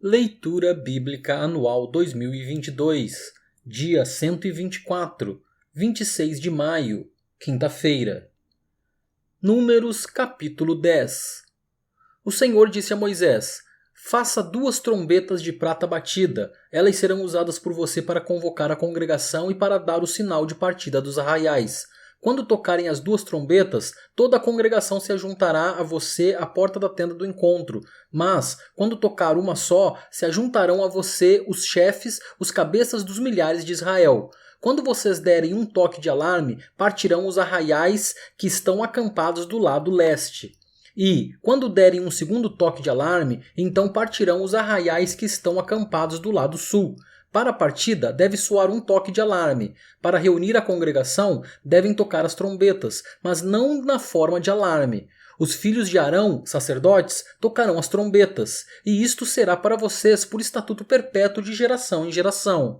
Leitura Bíblica Anual 2022, dia 124, 26 de maio, quinta-feira. Números capítulo 10. O Senhor disse a Moisés: faça 2 trombetas de prata batida, elas serão usadas por você para convocar a congregação e para dar o sinal de partida dos arraiais. Quando tocarem as 2 trombetas, toda a congregação se ajuntará a você à porta da tenda do encontro. Mas, quando tocar uma só, se ajuntarão a você os chefes, os cabeças dos milhares de Israel. Quando vocês derem um toque de alarme, partirão os arraiais que estão acampados do lado leste. E, quando derem um segundo toque de alarme, então partirão os arraiais que estão acampados do lado sul. Para a partida, deve soar um toque de alarme. Para reunir a congregação, devem tocar as trombetas, mas não na forma de alarme. Os filhos de Arão, sacerdotes, tocarão as trombetas, e isto será para vocês por estatuto perpétuo de geração em geração.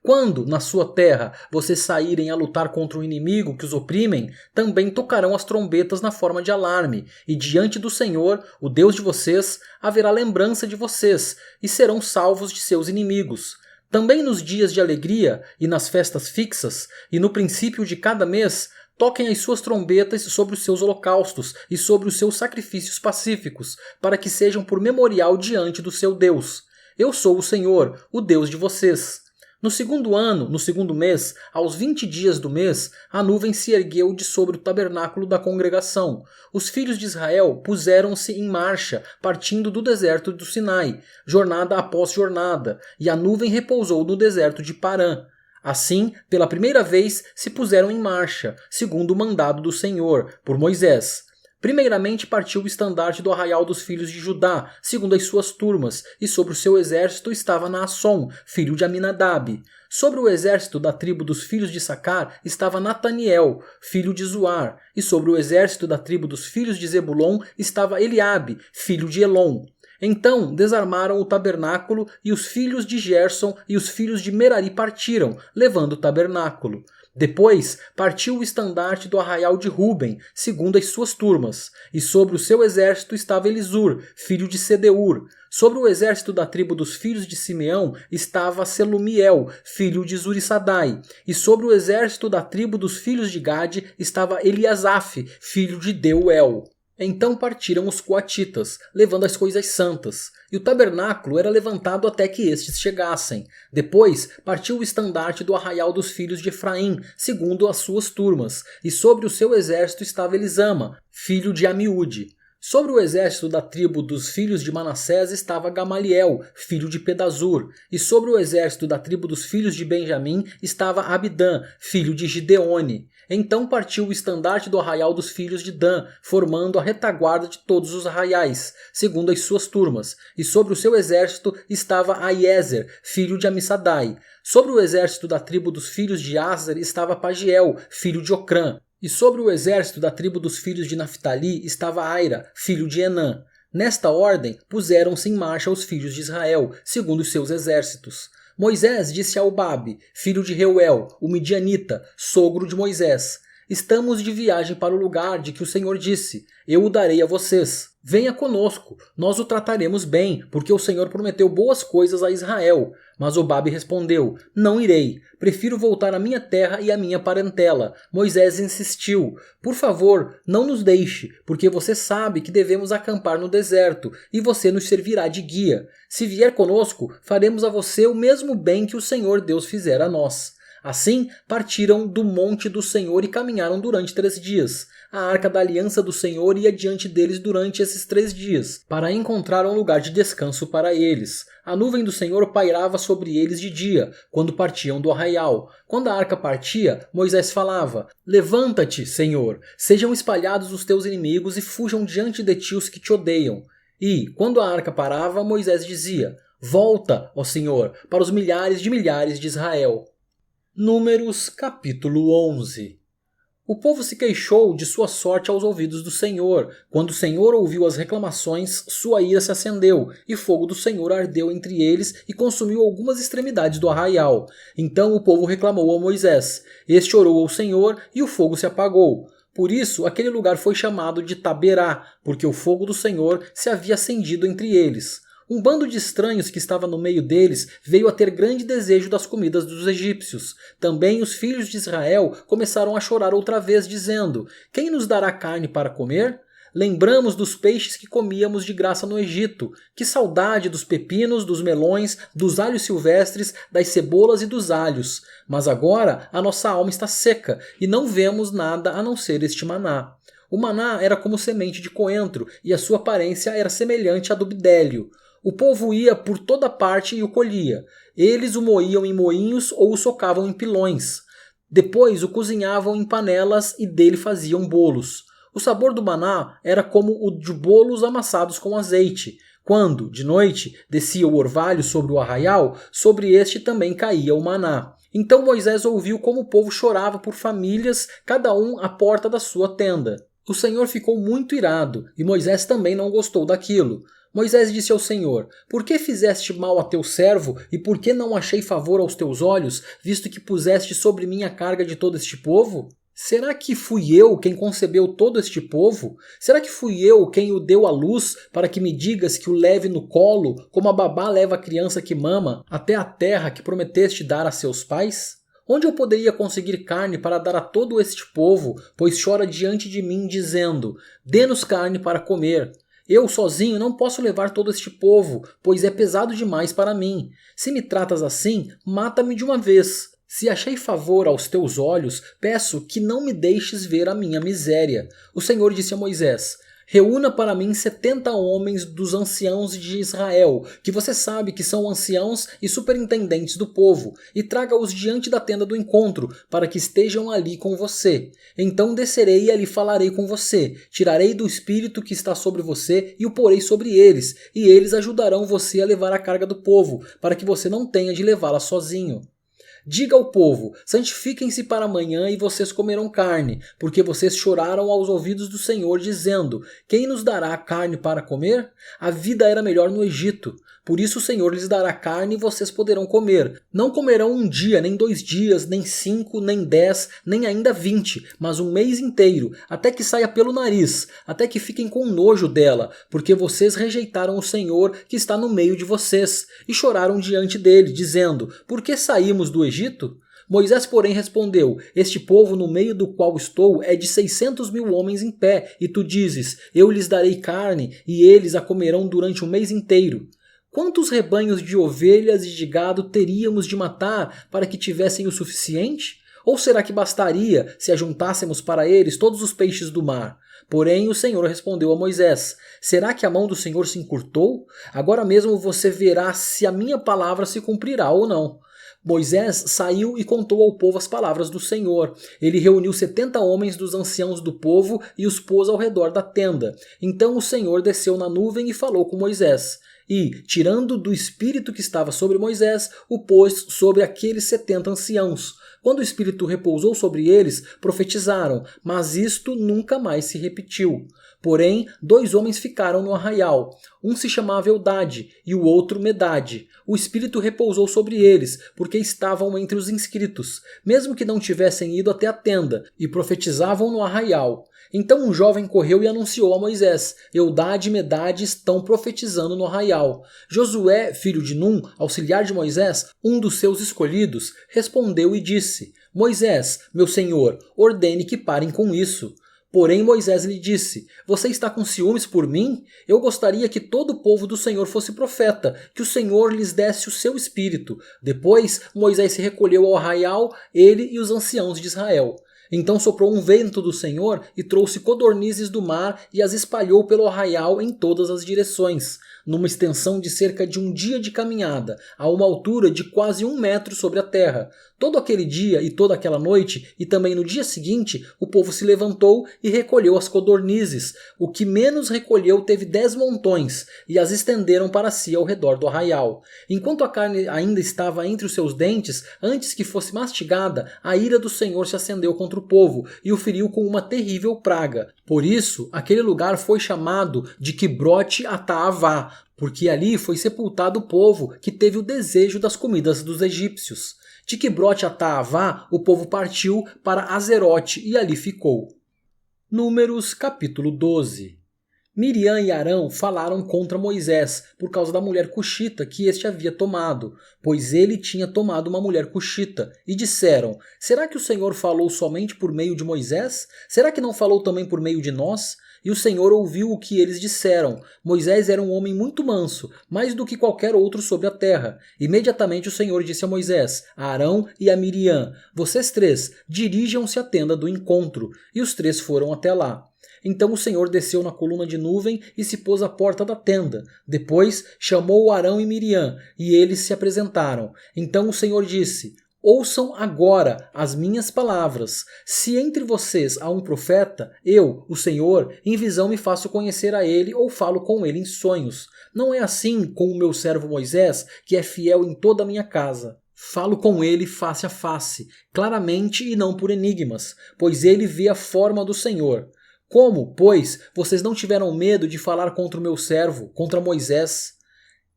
Quando, na sua terra, vocês saírem a lutar contra o inimigo que os oprimem, também tocarão as trombetas na forma de alarme, e diante do Senhor, o Deus de vocês, haverá lembrança de vocês, e serão salvos de seus inimigos. Também nos dias de alegria, e nas festas fixas, e no princípio de cada mês, toquem as suas trombetas sobre os seus holocaustos e sobre os seus sacrifícios pacíficos, para que sejam por memorial diante do seu Deus. Eu sou o Senhor, o Deus de vocês. No segundo ano, no segundo mês, aos 20 dias do mês, a nuvem se ergueu de sobre o tabernáculo da congregação. Os filhos de Israel puseram-se em marcha, partindo do deserto do Sinai, jornada após jornada, e a nuvem repousou no deserto de Parã. Assim, pela primeira vez, se puseram em marcha, segundo o mandado do Senhor, por Moisés. Primeiramente partiu o estandarte do arraial dos filhos de Judá, segundo as suas turmas, e sobre o seu exército estava Naasson, filho de Aminadab. Sobre o exército da tribo dos filhos de Issacar estava Nataniel, filho de Zuar, e sobre o exército da tribo dos filhos de Zebulon estava Eliabe, filho de Elon. Então desarmaram o tabernáculo, e os filhos de Gerson e os filhos de Merari partiram, levando o tabernáculo. Depois partiu o estandarte do arraial de Ruben, segundo as suas turmas, e sobre o seu exército estava Elisur, filho de Sedeur. Sobre o exército da tribo dos filhos de Simeão estava Selumiel, filho de Zurissadai, e sobre o exército da tribo dos filhos de Gade estava Eliasaf, filho de Deuel. Então partiram os coatitas, levando as coisas santas, e o tabernáculo era levantado até que estes chegassem. Depois partiu o estandarte do arraial dos filhos de Efraim, segundo as suas turmas, e sobre o seu exército estava Elisama, filho de Amiúde. Sobre o exército da tribo dos filhos de Manassés estava Gamaliel, filho de Pedazur, e sobre o exército da tribo dos filhos de Benjamim estava Abidã, filho de Gideone. Então partiu o estandarte do arraial dos filhos de Dan, formando a retaguarda de todos os arraiais, segundo as suas turmas, e sobre o seu exército estava Aiezer, filho de Amissadai. Sobre o exército da tribo dos filhos de Aser estava Pagiel, filho de Ocrã. E sobre o exército da tribo dos filhos de Naftali estava Aira, filho de Enã. Nesta ordem, puseram-se em marcha os filhos de Israel, segundo os seus exércitos. Moisés disse a Obabe, filho de Reuel, o midianita, sogro de Moisés: estamos de viagem para o lugar de que o Senhor disse: eu o darei a vocês. Venha conosco, nós o trataremos bem, porque o Senhor prometeu boas coisas a Israel. Mas Obabe respondeu: não irei, prefiro voltar à minha terra e à minha parentela. Moisés insistiu: por favor, não nos deixe, porque você sabe que devemos acampar no deserto, e você nos servirá de guia. Se vier conosco, faremos a você o mesmo bem que o Senhor Deus fizera a nós. Assim, partiram do monte do Senhor e caminharam durante 3 dias. A arca da aliança do Senhor ia diante deles durante esses 3 dias, para encontrar um lugar de descanso para eles. A nuvem do Senhor pairava sobre eles de dia, quando partiam do arraial. Quando a arca partia, Moisés falava: levanta-te, Senhor, sejam espalhados os teus inimigos e fujam diante de ti os que te odeiam. E, quando a arca parava, Moisés dizia: volta, ó Senhor, para os milhares de Israel. Números capítulo 11. O povo se queixou de sua sorte aos ouvidos do Senhor. Quando o Senhor ouviu as reclamações, sua ira se acendeu, e fogo do Senhor ardeu entre eles e consumiu algumas extremidades do arraial. Então o povo reclamou a Moisés. Este orou ao Senhor, e o fogo se apagou. Por isso, aquele lugar foi chamado de Taberá, porque o fogo do Senhor se havia acendido entre eles. Um bando de estranhos que estava no meio deles veio a ter grande desejo das comidas dos egípcios. Também os filhos de Israel começaram a chorar outra vez, dizendo: quem nos dará carne para comer? Lembramos dos peixes que comíamos de graça no Egito. Que saudade dos pepinos, dos melões, dos alhos silvestres, das cebolas e dos alhos. Mas agora a nossa alma está seca e não vemos nada a não ser este maná. O maná era como semente de coentro e a sua aparência era semelhante à do bidélio. O povo ia por toda parte e o colhia. Eles o moíam em moinhos ou o socavam em pilões. Depois o cozinhavam em panelas e dele faziam bolos. O sabor do maná era como o de bolos amassados com azeite. Quando, de noite, descia o orvalho sobre o arraial, sobre este também caía o maná. Então Moisés ouviu como o povo chorava por famílias, cada um à porta da sua tenda. O Senhor ficou muito irado, e Moisés também não gostou daquilo. Moisés disse ao Senhor: por que fizeste mal a teu servo, e por que não achei favor aos teus olhos, visto que puseste sobre mim a carga de todo este povo? Será que fui eu quem concebeu todo este povo? Será que fui eu quem o deu à luz, para que me digas que o leve no colo, como a babá leva a criança que mama, até a terra que prometeste dar a seus pais? Onde eu poderia conseguir carne para dar a todo este povo, pois chora diante de mim, dizendo: dê-nos carne para comer. Eu sozinho não posso levar todo este povo, pois é pesado demais para mim. Se me tratas assim, mata-me de uma vez. Se achei favor aos teus olhos, peço que não me deixes ver a minha miséria. O Senhor disse a Moisés: reúna para mim 70 homens dos anciãos de Israel, que você sabe que são anciãos e superintendentes do povo, e traga-os diante da tenda do encontro, para que estejam ali com você. Então descerei e ali falarei com você, tirarei do espírito que está sobre você e o porei sobre eles, e eles ajudarão você a levar a carga do povo, para que você não tenha de levá-la sozinho. Diga ao povo: santifiquem-se para amanhã e vocês comerão carne, porque vocês choraram aos ouvidos do Senhor, dizendo: quem nos dará carne para comer? A vida era melhor no Egito. Por isso o Senhor lhes dará carne e vocês poderão comer. Não comerão um dia, nem 2 dias, nem 5, nem 10, nem ainda 20, mas um mês inteiro, até que saia pelo nariz, até que fiquem com nojo dela, porque vocês rejeitaram o Senhor que está no meio de vocês, e choraram diante dele, dizendo: por que saímos do Egito? Moisés, porém, respondeu: este povo no meio do qual estou é de 600.000 homens em pé, e tu dizes: eu lhes darei carne, e eles a comerão durante um mês inteiro. Quantos rebanhos de ovelhas e de gado teríamos de matar para que tivessem o suficiente? Ou será que bastaria se ajuntássemos para eles todos os peixes do mar? Porém o Senhor respondeu a Moisés: será que a mão do Senhor se encurtou? Agora mesmo você verá se a minha palavra se cumprirá ou não. Moisés saiu e contou ao povo as palavras do Senhor. Ele reuniu 70 homens dos anciãos do povo e os pôs ao redor da tenda. Então o Senhor desceu na nuvem e falou com Moisés. E, tirando do espírito que estava sobre Moisés, o pôs sobre aqueles 70 anciãos. Quando o espírito repousou sobre eles, profetizaram, mas isto nunca mais se repetiu. Porém, 2 homens ficaram no arraial. Um se chamava Eldade e o outro Medade. O espírito repousou sobre eles, porque estavam entre os inscritos, mesmo que não tivessem ido até a tenda, e profetizavam no arraial. Então um jovem correu e anunciou a Moisés: Eldade e Medade estão profetizando no arraial. Josué, filho de Num, auxiliar de Moisés, um dos seus escolhidos, respondeu e disse: Moisés, meu senhor, ordene que parem com isso. Porém Moisés lhe disse: você está com ciúmes por mim? Eu gostaria que todo o povo do Senhor fosse profeta, que o Senhor lhes desse o seu espírito. Depois Moisés se recolheu ao arraial, ele e os anciãos de Israel. Então soprou um vento do Senhor e trouxe codornizes do mar e as espalhou pelo arraial em todas as direções, numa extensão de cerca de 1 dia de caminhada, a uma altura de quase 1 metro sobre a terra. Todo aquele dia e toda aquela noite, e também no dia seguinte, o povo se levantou e recolheu as codornizes. O que menos recolheu teve 10 montões, e as estenderam para si ao redor do arraial. Enquanto a carne ainda estava entre os seus dentes, antes que fosse mastigada, a ira do Senhor se acendeu contra o povo, e o feriu com uma terrível praga. Por isso, aquele lugar foi chamado de Quibrote Ataavá, porque ali foi sepultado o povo que teve o desejo das comidas dos egípcios. De Quibrote Ataavá, o povo partiu para Azerote e ali ficou. Números capítulo 12. Miriam e Arão falaram contra Moisés por causa da mulher cuxita que este havia tomado, pois ele tinha tomado uma mulher cuxita, e disseram: será que o Senhor falou somente por meio de Moisés? Será que não falou também por meio de nós? E o Senhor ouviu o que eles disseram. Moisés era um homem muito manso, mais do que qualquer outro sobre a terra. Imediatamente o Senhor disse a Moisés, a Arão e a Miriam: vocês três dirijam-se à tenda do encontro. E os três foram até lá. Então o Senhor desceu na coluna de nuvem e se pôs à porta da tenda. Depois chamou Arão e Miriam, e eles se apresentaram. Então o Senhor disse: ouçam agora as minhas palavras. Se entre vocês há um profeta, eu, o Senhor, em visão me faço conhecer a ele ou falo com ele em sonhos. Não é assim com o meu servo Moisés, que é fiel em toda a minha casa. Falo com ele face a face, claramente e não por enigmas, pois ele vê a forma do Senhor. Como, pois, vocês não tiveram medo de falar contra o meu servo, contra Moisés?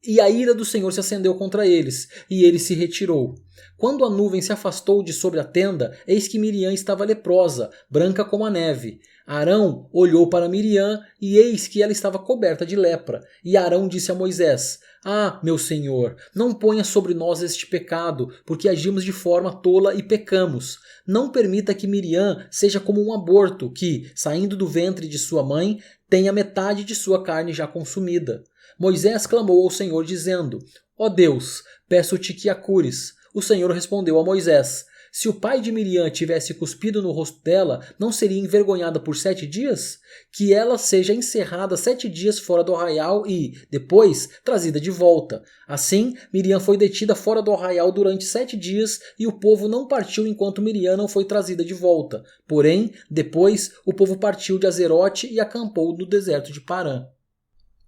E a ira do Senhor se acendeu contra eles, e ele se retirou. Quando a nuvem se afastou de sobre a tenda, eis que Miriam estava leprosa, branca como a neve. Arão olhou para Miriam, e eis que ela estava coberta de lepra. E Arão disse a Moisés: ah, meu senhor, não ponha sobre nós este pecado, porque agimos de forma tola e pecamos. Não permita que Miriam seja como um aborto que, saindo do ventre de sua mãe, tenha metade de sua carne já consumida. Moisés clamou ao Senhor dizendo: ó Deus, peço-te que a cures. O Senhor respondeu a Moisés: se o pai de Miriam tivesse cuspido no rosto dela, não seria envergonhada por 7 dias? Que ela seja encerrada 7 dias fora do arraial e, depois, trazida de volta. Assim, Miriam foi detida fora do arraial durante 7 dias e o povo não partiu enquanto Miriam não foi trazida de volta. Porém, depois, o povo partiu de Azerote e acampou no deserto de Parã.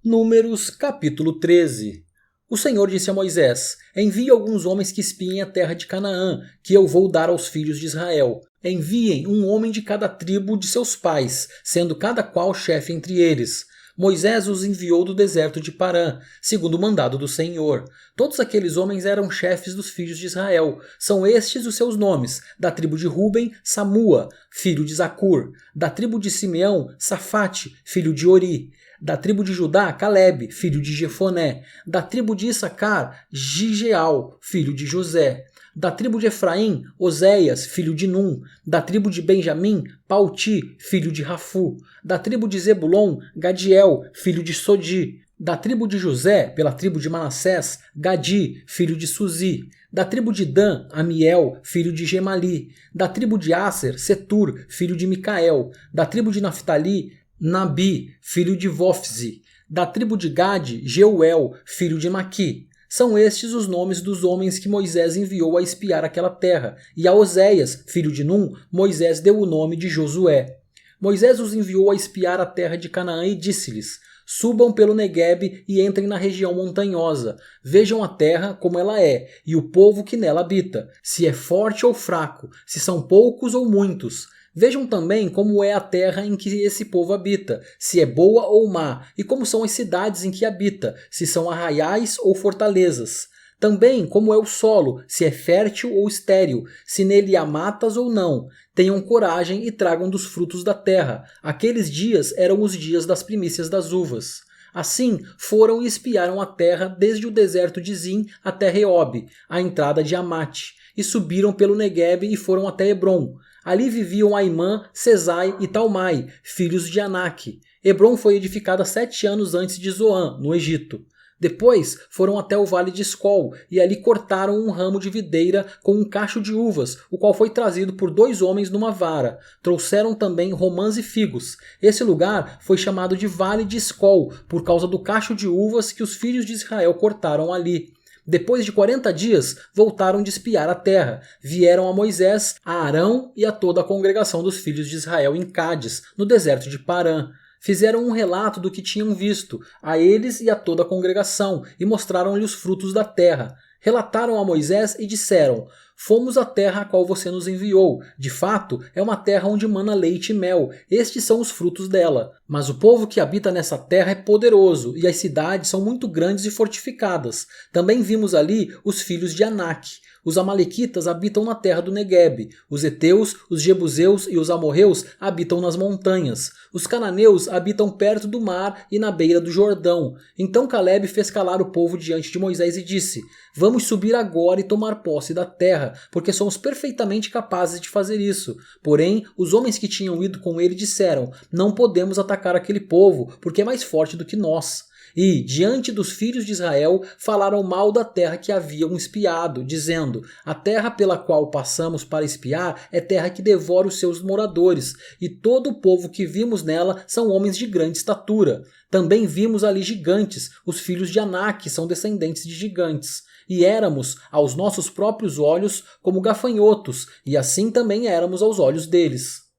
Números capítulo 13. O Senhor disse a Moisés: envie alguns homens que espiem a terra de Canaã, que eu vou dar aos filhos de Israel. Enviem um homem de cada tribo de seus pais, sendo cada qual chefe entre eles. Moisés os enviou do deserto de Parã, segundo o mandado do Senhor. Todos aqueles homens eram chefes dos filhos de Israel. São estes os seus nomes: da tribo de Ruben, Samua, filho de Zacur; da tribo de Simeão, Safate, filho de Ori; da tribo de Judá, Calebe, filho de Jefoné; da tribo de Issacar, Gigeal, filho de José; da tribo de Efraim, Oséias, filho de Num; da tribo de Benjamim, Palti, filho de Rafu; da tribo de Zebulon, Gadiel, filho de Sodi; da tribo de José, pela tribo de Manassés, Gadi, filho de Suzi; da tribo de Dan, Amiel, filho de Gemali; da tribo de Aser, Setur, filho de Micael; da tribo de Naftali, Nabi, filho de Vofzi; da tribo de Gade, Jeuel, filho de Maqui. São estes os nomes dos homens que Moisés enviou a espiar aquela terra, e a Oséias, filho de Num, Moisés deu o nome de Josué. Moisés os enviou a espiar a terra de Canaã e disse-lhes: subam pelo Neguebe e entrem na região montanhosa. Vejam a terra como ela é, e o povo que nela habita, se é forte ou fraco, se são poucos ou muitos. Vejam também como é a terra em que esse povo habita, se é boa ou má, e como são as cidades em que habita, se são arraiais ou fortalezas. Também como é o solo, se é fértil ou estéril, se nele há matas ou não. Tenham coragem e tragam dos frutos da terra. Aqueles dias eram os dias das primícias das uvas. Assim foram e espiaram a terra desde o deserto de Zin até Reob, a entrada de Amate, e subiram pelo Neguebe e foram até Hebron. Ali viviam Aimã, Sesai e Talmai, filhos de Anak. Hebron foi edificada 7 anos antes de Zoan, no Egito. Depois foram até o vale de Escol e ali cortaram um ramo de videira com um cacho de uvas, o qual foi trazido por 2 homens numa vara. Trouxeram também romãs e figos. Esse lugar foi chamado de Vale de Escol por causa do cacho de uvas que os filhos de Israel cortaram ali. Depois de 40 dias, voltaram de espiar a terra. Vieram a Moisés, a Arão e a toda a congregação dos filhos de Israel em Cádiz, no deserto de Parã. Fizeram um relato do que tinham visto, a eles e a toda a congregação, e mostraram-lhe os frutos da terra. Relataram a Moisés e disseram: fomos à terra a qual você nos enviou. De fato, é uma terra onde mana leite e mel. Estes são os frutos dela. Mas o povo que habita nessa terra é poderoso, e as cidades são muito grandes e fortificadas. Também vimos ali os filhos de Anak. Os amalequitas habitam na terra do Neguebe. Os heteus, os jebuseus e os amorreus habitam nas montanhas. Os cananeus habitam perto do mar e na beira do Jordão. Então Caleb fez calar o povo diante de Moisés e disse: vamos subir agora e tomar posse da terra, porque somos perfeitamente capazes de fazer isso. Porém, os homens que tinham ido com ele disseram: não podemos atacar aquele povo, porque é mais forte do que nós. E, diante dos filhos de Israel, falaram mal da terra que haviam espiado, dizendo: a terra pela qual passamos para espiar é terra que devora os seus moradores, e todo o povo que vimos nela são homens de grande estatura. Também vimos ali gigantes, os filhos de Anak são descendentes de gigantes. E éramos, aos nossos próprios olhos, como gafanhotos, e assim também éramos aos olhos deles.